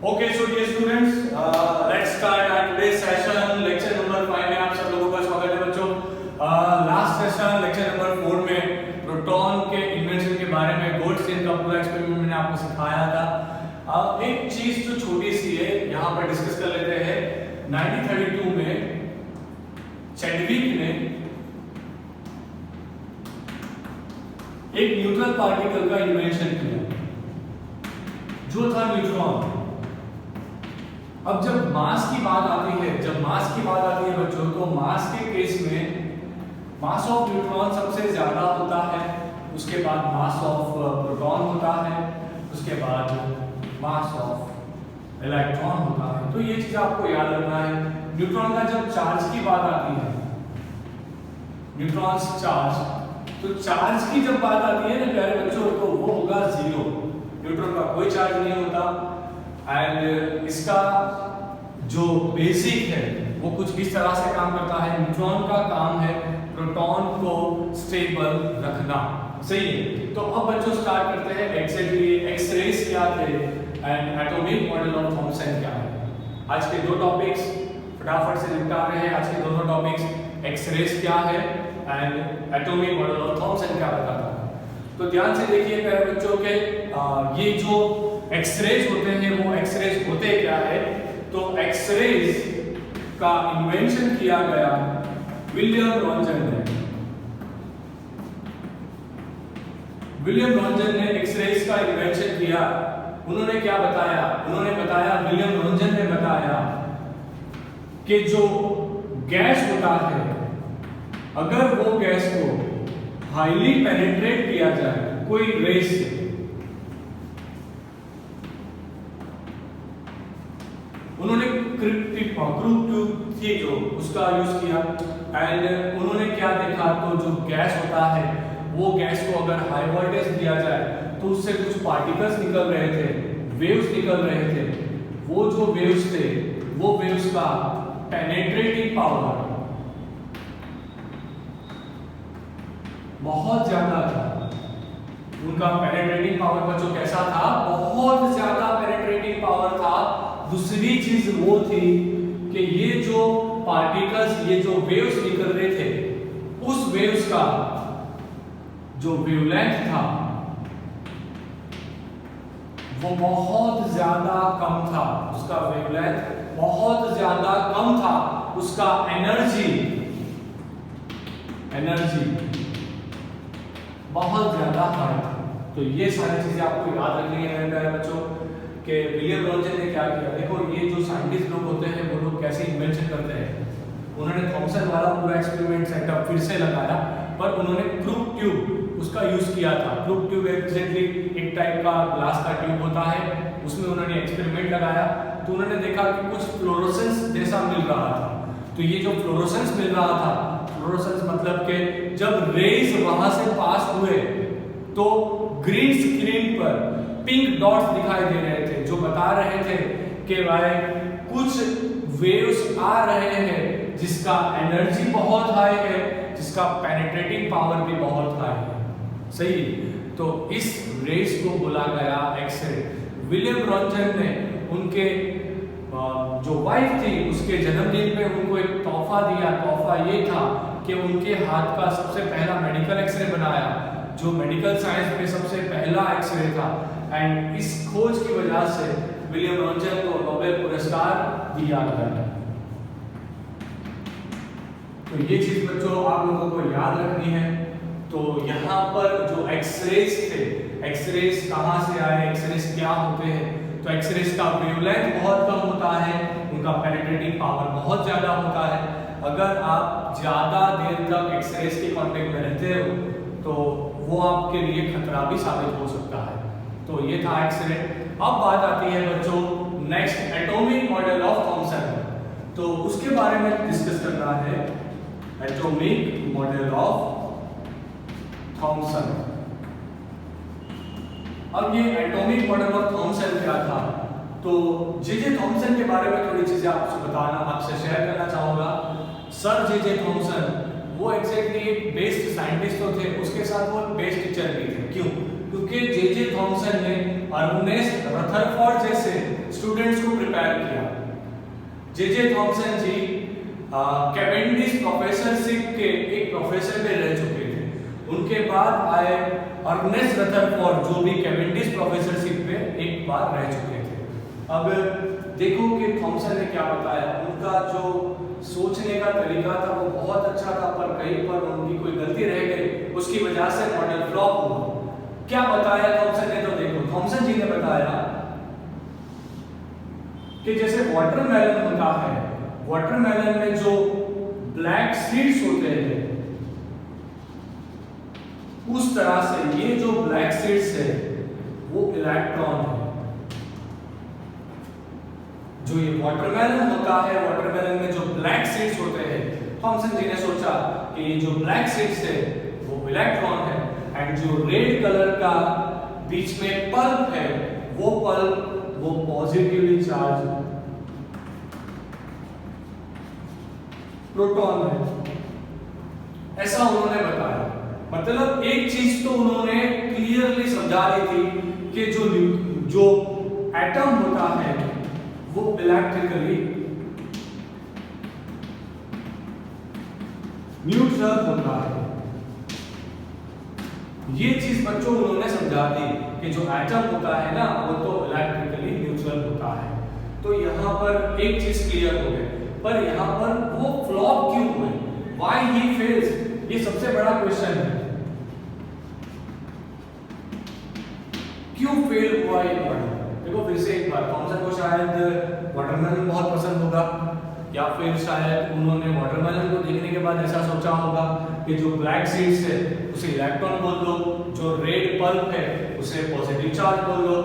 Okay, so dear students, let's start our today's session. Lecture number 5 में आप सब लोगों का स्वागत है बच्चों. लास्ट सेशन लेक्चर नंबर 4 में प्रोटॉन के इन्वेंशन के बारे में गोल्डस्टीन का पूरा एक्सपेरिमेंट मैंने आपको सिखाया था. एक चीज जो छोटी सी है यहाँ पर डिस्कस कर लेते हैं. 1932 में चैडविक ने एक न्यूट्रल पार्टिकल का इन्वेंशन किया जो था न्यूट्रॉन. अब जब मास की बात आती है बच्चों, तो मास के केस में मास ऑफ न्यूट्रॉन सबसे ज्यादा होता है, उसके बाद मास ऑफ प्रोटॉन होता है, उसके बाद मास ऑफ इलेक्ट्रॉन होता है. तो ये चीज आपको याद रखना है. न्यूट्रॉन का जब चार्ज की बात आती है, न्यूट्रॉन्स चार्ज, तो चार्ज की जब बात आती है ना प्यारे बच्चों, तो वो होगा जीरो. न्यूट्रॉन का कोई चार्ज नहीं होता. एंड इसका जो बेसिक है वो कुछ इस तरह से काम करता है. न्यूट्रॉन का काम है प्रोटॉन को स्टेबल रखना. सही है. तो अब बच्चों स्टार्ट करते हैं. एक्जेक्टली एक्स-रेज क्या थे and atomic model of Thomson क्या है. आज के दो टॉपिक्स फटाफट से निपटा रहे हैं. आज के दोनों टॉपिक्स एक्स-रेज क्या है and atomic model of Thomson क्या बताता है. तो ध्यान से देखिए प्यारे बच्चों के ये जो एक्स-रेज होते हैं वो एक्स-रेज होते क्या है. तो एक्स-रेज का इन्वेंशन किया गया विलियम रॉन्जन ने. विलियम रॉन्जन ने एक्स-रेज का इन्वेंशन किया. उन्होंने क्या बताया? विलियम रॉन्जन ने बताया कि जो गैस होता है, अगर वो गैस को हाईली पेनिट्रेट किया जाए कोई रेस से, उन्होंने क्रूप थी जो उसका यूज किया. एंड उन्होंने क्या देखा, तो जो गैस होता है वो गैस को अगर हाई वोल्टेज दिया जाए तो उससे कुछ पार्टिकल्स निकल रहे थे, वेव्स निकल रहे थे. वो जो वेव्स थे वो वेव्स का पेनिट्रेटिंग पावर बहुत ज्यादा था. उनका पेनिट्रेटिंग पावर बच्चों कैसा था? बहुत ज्यादा पेनिट्रेटिंग पावर था. दूसरी चीज वो थी कि ये जो पार्टिकल्स, ये जो वेव्स निकल रहे थे, उस वेव्स का जो वेवलेंथ था वो बहुत ज्यादा कम था. उसका वेवलेंथ बहुत ज्यादा कम था. उसका एनर्जी बहुत ज्यादा हाई था. तो ये सारी चीजें आपको याद रखनी है मेरे प्यारे बच्चों कि विलियम रॉन्जन ने क्या किया. देखो ये जो साइंटिस्ट लोग होते हैं वो लोग कैसे इन्वेंशन करते हैं. उन्होंने थॉमसन वाला पूरा एक्सपेरिमेंट सेटअप फिर से लगाया, पर उन्होंने क्रूप ट्यूब उसका यूज किया था. क्रूप ट्यूब एग्जैक्टली एक टाइप का ग्लास का ट्यूब होता है. उसमें उन्होंने एक्सपेरिमेंट लगाया तो उन्होंने देखा कि कुछ फ्लोरोसेंस जैसा मिल रहा था. तो ये जो फ्लोरोसेंस मिल रहा था, फ्लोरोसेंस मतलब कि जब रेज वहां से पास हुए तो ग्रीन स्क्रीन पर पिंक डॉट्स दिखाई दे रहे थे, जो बता रहे थे कि भाई कुछ वेव्स आ रहे हैं जिसका एनर्जी बहुत हाई है, जिसका पेनिट्रेटिंग पावर भी बहुत हाई है. सही. तो इस रेस को बोला गया एक्स-रे. विलियम रॉन्जन ने उनके जो वाइफ थी उसके जन्मदिन पे उनको एक तोहफा दिया. तोहफा ये था कि उनके हाथ का सबसे पहला मेडिकल एक्सरे बनाया, जो मेडिकल साइंस में सबसे पहला एक्सरे था. एंड इस खोज की वजह से विलियम रॉन्जन को नोबेल पुरस्कार दिया गया. तो ये चीज बच्चों आप लोगों को याद रखनी है. तो यहाँ पर जो एक्सरेज थे, एक्सरेज कहाँ से आए, एक्सरेज क्या होते हैं. तो एक्सरेज का वेवलेंथ बहुत कम होता है, उनका पेनिट्रेटिंग पावर बहुत ज्यादा होता है. अगर आप ज्यादा देर तक एक्सरेज के कांटेक्ट में रहते हो तो वो आपके लिए खतरा भी साबित हो सकता है. तो ये था एक्सरे. अब बात आती है बच्चों next atomic model of Thomson. तो उसके बारे में डिस्कस करना है. Atomic model of Thomson. अब ये एटॉमिक मॉडल ऑफ थॉमसन क्या था? तो जे थॉमसन के बारे में थोड़ी चीजें आपसे शेयर करना चाहूंगा. सर जे थॉमसन वो एग्जैक्टली एक बेस्ट साइंटिस्ट तो थे, उसके साथ वो बेस्ट टीचर भी थे. क्यों? क्योंकि जे थॉमसन ने अर्नेस्ट रदरफोर्ड जैसे स्टूडेंट्स को प्रिपेयर किया। जे थॉमसन जी कैवेंडिश प्रोफेसरशिप के एक प्रोफेसर में रह चुके थे। उनके बाद आए अर्नेस्ट रदरफोर्ड जो भी कैवेंडिश प्रोफेसरशिप पे एक बार रह चुके थे। अब देखो कि थॉमसन ने क्या बताया। उनका जो सोचने का तरीका था वो बहुत अच्छा था, पर कहीं पर उनकी कोई गलती रह गई, उसकी वजह से मॉडल फ्लॉप हुआ। क्या बताया थॉमसन ने? तो देखो थॉमसन जी ने बताया कि जैसे वाटरमेलन होता है, वाटरमेलन में जो ब्लैक सीड्स होते हैं, उस तरह से ये जो ब्लैक सीड्स है वो इलेक्ट्रॉन है। जो ये वाटरमेलन होता है, वाटरमेलन में जो ब्लैक सीड्स होते हैं, थॉमसन जी ने सोचा कि ये जो ब्लैक सीड्स है वो इलेक्ट्रॉन है, एंड जो रेड कलर का बीच में पल्प है वो पल्प वो पॉजिटिवली चार्ज प्रोटॉन है। ऐसा उन्होंने बताया। मतलब एक चीज तो उन्होंने क्लियरली समझा दी थी कि जो एटम होता है वो इलेक्ट्रिकली न्यूट्रल होता है। ये चीज बच्चों उन्होंने समझा दी कि जो एटम होता है ना वो तो इलेक्ट्रिकली न्यूट्रल होता है। तो यहाँ पर एक चीज क्लियर हो गई, पर यहाँ पर वो फ्लॉप क्यों हुए? Why he fails? ये सबसे बड़ा क्वेश्चन है। क्यों फेल हुआ ये मॉडल? देखो फिर से एक बार, थॉमसन को शायद वाटरमेलन बहुत पसंद होगा, या फिर शायद उन्होंने वाटरमेलन को देखने के बाद ऐसा सोचा होगा कि जो ब्लैक सीड्स है उसे इलेक्ट्रॉन बोल दो, जो रेड पल्प है उसे पॉजिटिव चार्ज बोल दो।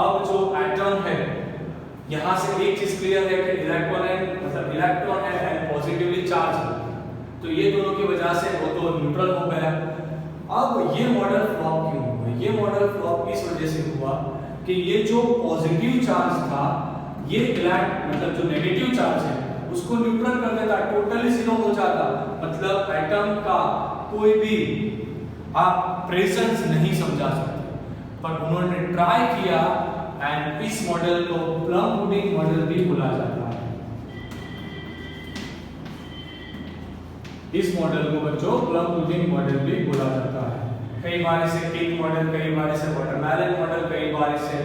अब जो एटम है, यहाँ से एक चीज क्लियर है कि इलेक्ट्रॉन है, मतलब इलेक्ट्रॉन है एंड पॉजिटिवली चार्ज है, तो ये दोनों की वजह से वो तो न्यूट्रल हो गया। अब ये मॉडल फ्लॉप क्यों हुआ? ये मॉडल फ्लॉप इस वजह से हुआ कि ये जो पॉजिटिव चार्ज था, ये मतलब जो नेगेटिव चार्ज है उसको न्यूट्रल कर देता, टोटली जीरो हो जाता। मतलब एटम का कोई भी आप प्रेजेंस नहीं समझा सकते। पर उन्होंने ट्राई किया एंड इस मॉडल को प्लम पुडिंग मॉडल भी बोला जाता है। इस मॉडल को बच्चों प्लम पुडिंग मॉडल भी बोला जाता है। कई बार इसे केक मॉडल, कई बार इसे वाटरमेलन मॉडल, कई बार इसे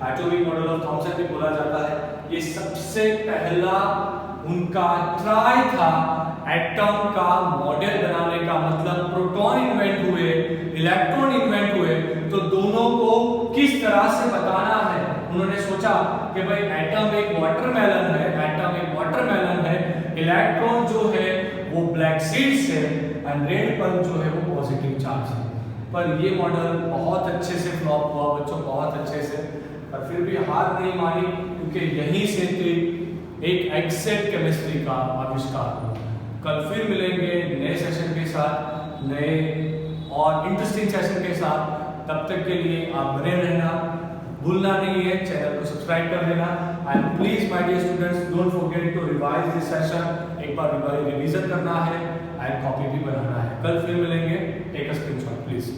एटॉमिक मॉडल ऑफ थॉमसन भी बोला जाता है। ये सबसे पहला उनका ट्राई था एटम का मॉडल बनाने का। मतलब प्रोटॉन इन्वेंट हुए, इलेक्ट्रॉन इन्वेंट हुए, तो दोनों को किस तरह से बताना है। उन्होंने सोचा कि भाई एटम एक वाटरमेलन है, एटम एक वाटरमेलन है, इलेक्ट्रॉन जो है वो ब्लैक सीड्स है एंड रेड पल्प जो है वो पॉजिटिव चार्ज है। पर ये मॉडल बहुत अच्छे से फ्लॉप हुआ बच्चों, बहुत अच्छे से। पर फिर भी हार नहीं मानी, क्योंकि यहीं से एक एक्सेट केमिस्ट्री का आविष्कार हुआ। कल फिर मिलेंगे नए सेशन के साथ, नए और इंटरेस्टिंग सेशन के साथ। तब तक के लिए आप बने रहना, भूलना नहीं है चैनल को सब्सक्राइब कर देना। And please my dear students, don't forget to revise this session. एक बार रिवीजन करना है एंड कॉपी भी बनाना है। कल फिर मिलेंगे, टेक अ स्क्रीनशॉट प्लीज।